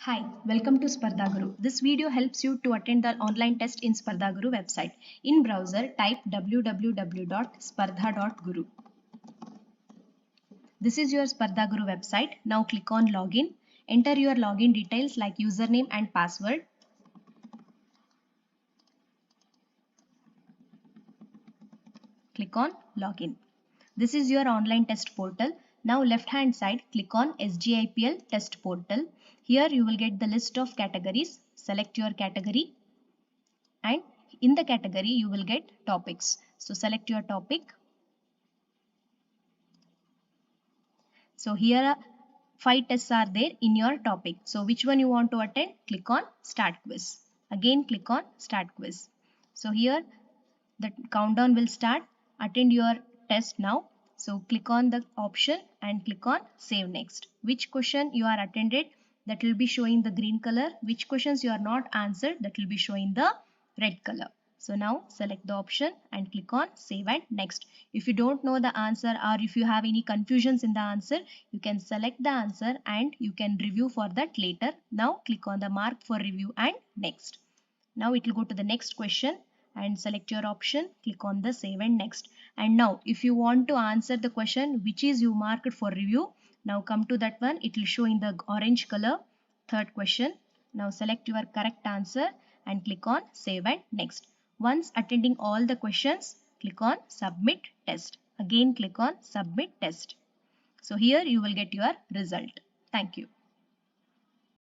Hi, welcome to Spardhaguru. This video helps you to attend the online test in Spardhaguru website. In browser, type www.spardha.guru. This is your Spardhaguru website. Now click on login. Enter your login details like username and password. Click on login. This is your online test portal. Now left hand side, click on SGIPL test portal. Here you will get the list of categories. Select your category and in the category you will get topics. So select your topic. So here are 5 tests are there in your topic. So which one you want to attend? Click on start quiz. Again click on start quiz. So here the countdown will start. Attend your test now. So click on the option and click on save next. Which question you are attended, that will be showing the green color. Which questions you are not answered, that will be showing the red color. So now select the option and click on save and next. If you don't know the answer or if you have any confusions in the answer, you can select the answer and you can review for that later. Now click on the mark for review and next. Now it will go to the next question and select your option, click on the save and next. And now if you want to answer the question which is you marked for review, now come to that one, it will show in the orange color. Third question. Now select your correct answer and click on save and next. Once attending all the questions, click on submit test. Again click on submit test. So here you will get your result. Thank you.